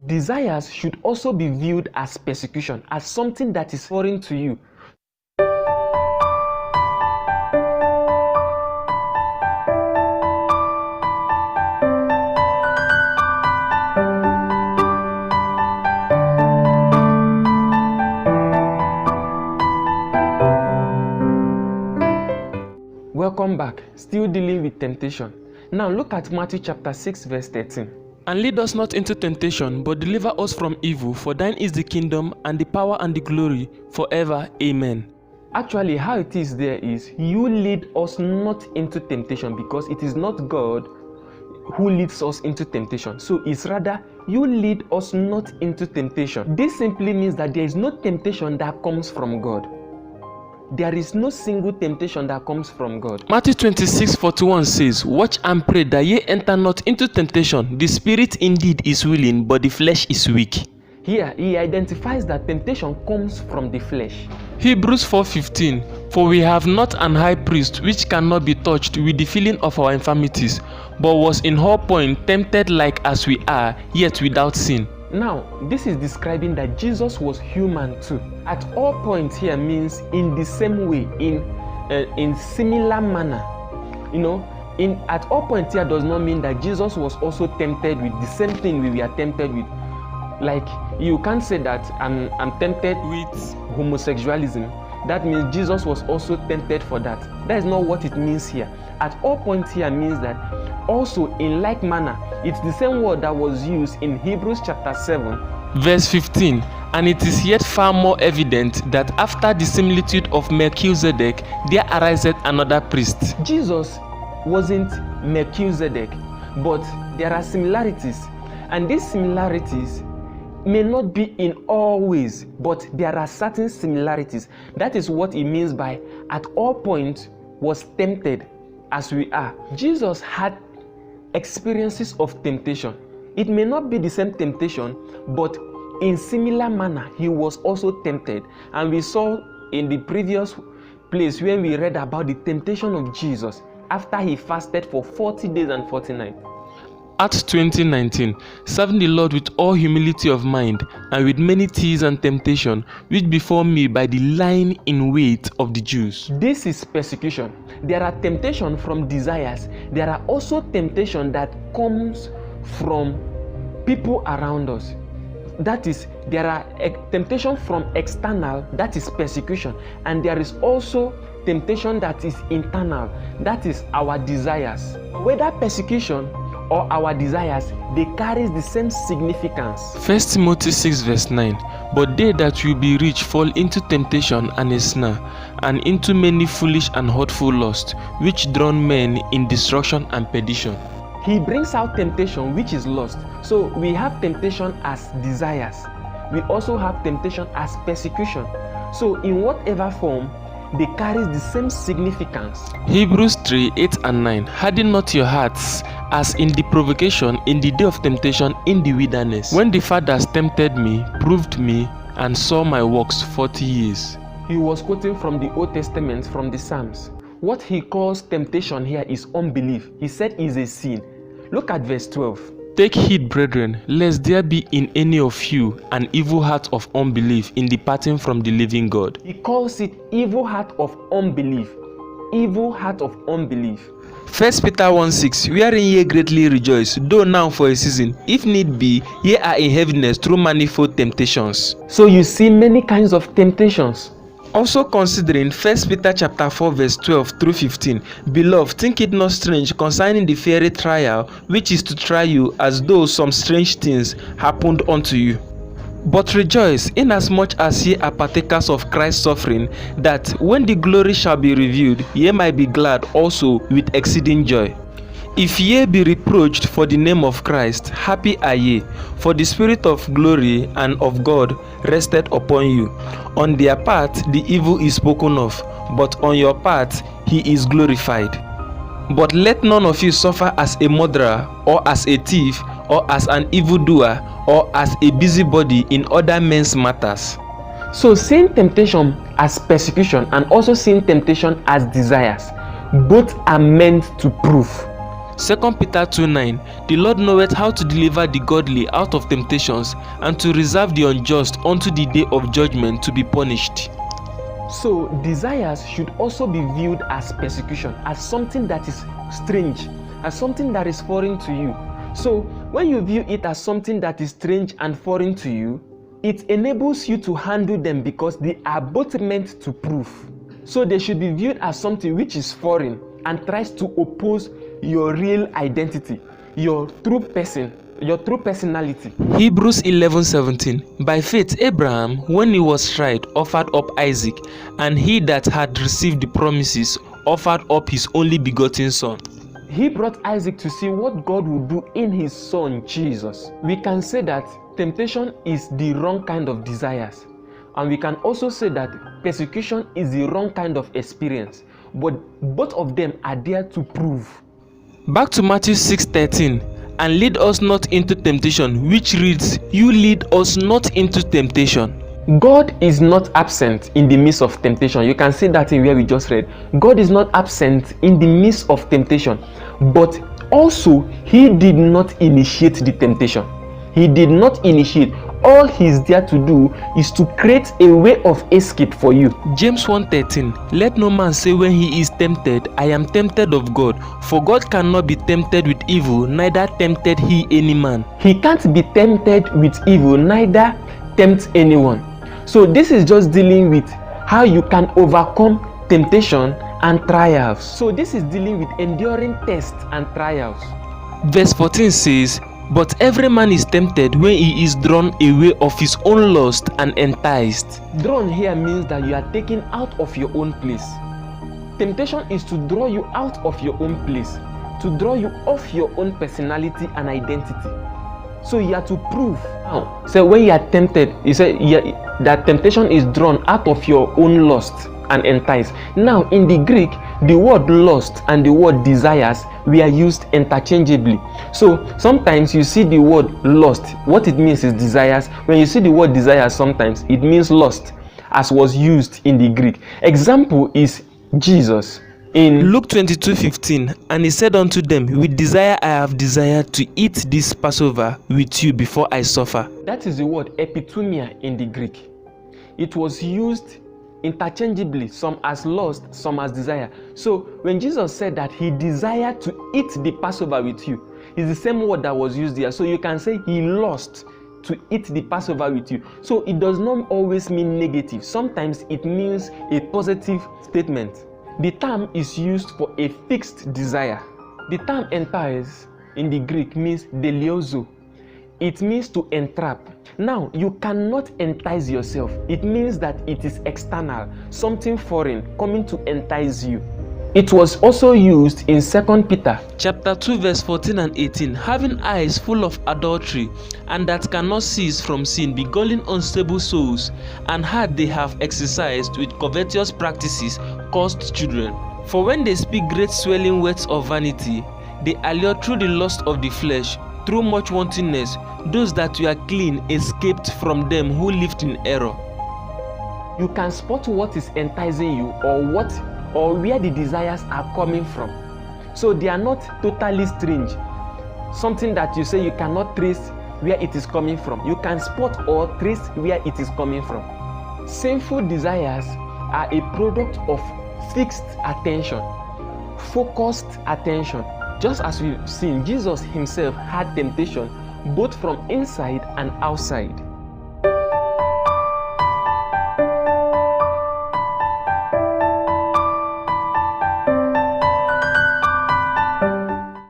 Desires should also be viewed as persecution, as something that is foreign to you. Welcome back, still dealing with temptation. Now look at Matthew chapter 6 verse 13. And lead us not into temptation, but deliver us from evil. For thine is the kingdom, and the power, and the glory, forever. Amen. Actually, how it is there is, you lead us not into temptation, because it is not God who leads us into temptation. So it's rather, you lead us not into temptation. This simply means that there is no temptation that comes from God. There is no single temptation that comes from God. Matthew 26:41 says, watch and pray that ye enter not into temptation. The spirit indeed is willing, but the flesh is weak. Here, he identifies that temptation comes from the flesh. Hebrews 4:15, for we have not an high priest which cannot be touched with the feeling of our infirmities, but was in all point tempted like as we are, yet without sin. Now, this is describing that Jesus was human too. At all points here means in the same way, in similar manner. You know, at all points here does not mean that Jesus was also tempted with the same thing we were tempted with. Like, you can't say that I'm tempted with homosexualism. That means Jesus was also tempted for that. That is not what it means here. At all points here means that also in like manner, it's the same word that was used in Hebrews chapter 7. Verse 15, and it is yet far more evident that after the similitude of Melchizedek, there ariseth another priest. Jesus wasn't Melchizedek, but there are similarities. And these similarities may not be in all ways, but there are certain similarities. That is what it means by at all points was tempted as we are. Jesus had experiences of temptation. It may not be the same temptation, but in similar manner he was also tempted. And we saw in the previous place when we read about the temptation of Jesus after he fasted for 40 days and 40 nights. Acts 20:19, serving the Lord with all humility of mind, and with many tears and temptation, which before me by the lying in wait of the Jews. This is persecution. There are temptation from desires. There are also temptation that comes from people around us. That is, there are temptation from external, that is persecution. And there is also temptation that is internal, that is our desires. Whether persecution or our desires, they carry the same significance. 1 Timothy 6:9, but they that will be rich fall into temptation and a snare, and into many foolish and hurtful lusts, which drown men in destruction and perdition. He brings out temptation, which is lust. So we have temptation as desires. We also have temptation as persecution. So in whatever form, they carry the same significance. Hebrews 3:8-9, harden not your hearts, as in the provocation in the day of temptation in the wilderness, when the fathers tempted me, proved me, and saw my works 40 years. He was quoting from the Old Testament, from the Psalms. What he calls temptation here is unbelief. He said is a sin. Look at verse 12. Take heed, brethren, lest there be in any of you an evil heart of unbelief in departing from the living God. He calls it evil heart of unbelief. Evil heart of unbelief. 1 Peter 1:6, wherein ye greatly rejoice, though now for a season, if need be, ye are in heaviness through manifold temptations. So you see many kinds of temptations. Also considering 1 Peter chapter 4 verse 12-15, beloved, think it not strange concerning the fiery trial, which is to try you, as though some strange things happened unto you. But rejoice, inasmuch as ye are partakers of Christ's suffering, that when the glory shall be revealed, ye might be glad also with exceeding joy. If ye be reproached for the name of Christ, happy are ye, for the Spirit of glory and of God rested upon you. On their part the evil is spoken of, but on your part he is glorified. But let none of you suffer as a murderer, or as a thief, or as an evildoer, or as a busybody in other men's matters. So seeing temptation as persecution and also seeing temptation as desires, both are meant to prove. 2 Peter 2:9, the Lord knoweth how to deliver the godly out of temptations, and to reserve the unjust unto the day of judgment to be punished. So desires should also be viewed as persecution, as something that is strange, as something that is foreign to you. So when you view it as something that is strange and foreign to you, it enables you to handle them because they are both meant to prove. So they should be viewed as something which is foreign and tries to oppose your real identity, your true person, your true personality. Hebrews 11:17, by faith Abraham, when he was tried, offered up Isaac, and he that had received the promises offered up his only begotten son. He brought Isaac to see what God would do in his son Jesus. We can say that temptation is the wrong kind of desires, and we can also say that persecution is the wrong kind of experience, but both of them are there to prove. Back to Matthew 6:13, and lead us not into temptation, which reads, you lead us not into temptation. God is not absent in the midst of temptation. You can see that in where we just read. God is not absent in the midst of temptation, but also he did not initiate the temptation. He did not initiate. All he's there to do is to create a way of escape for you. James 1:13, let no man say when he is tempted, I am tempted of God, for God cannot be tempted with evil, neither tempted he any man. He can't be tempted with evil, neither tempt anyone. So this is just dealing with how you can overcome temptation and trials. So this is dealing with enduring tests and trials. Verse 14 says, but every man is tempted when he is drawn away of his own lust and enticed. Drawn here means that you are taken out of your own place. Temptation is to draw you out of your own place, to draw you off your own personality and identity. So you have to prove. Now, so when you are tempted, you say that temptation is drawn out of your own lust and enticed. Now in the Greek, the word lust and the word desires were used interchangeably. So sometimes you see the word lust, what it means is desires. When you see the word desires, sometimes it means lust, as was used in the Greek. Example is Jesus in Luke 22:15, and he said unto them, with desire I have desired to eat this Passover with you before I suffer. That is the word epitomia in the Greek. It was used interchangeably, some as lust, some as desire. So when Jesus said that he desired to eat the Passover with you, it's the same word that was used there. So you can say he lost to eat the Passover with you. So it does not always mean negative. Sometimes it means a positive statement. The term is used for a fixed desire. The term entice in the Greek means deliozo. It means to entrap. Now, you cannot entice yourself. It means that it is external, something foreign coming to entice you. It was also used in 2 Peter chapter 2 verse 14 and 18, having eyes full of adultery, and that cannot cease from sin, beguiling unstable souls, and heart they have exercised with covetous practices caused children. For when they speak great swelling words of vanity, they allure through the lust of the flesh, through much wantonness, those that were clean escaped from them who lived in error. You can spot what is enticing you, or where the desires are coming from. So they are not totally strange, something that you say you cannot trace where it is coming from. You can spot or trace where it is coming from. Sinful desires are a product of fixed attention, focused attention. Just as we've seen, Jesus himself had temptation both from inside and outside.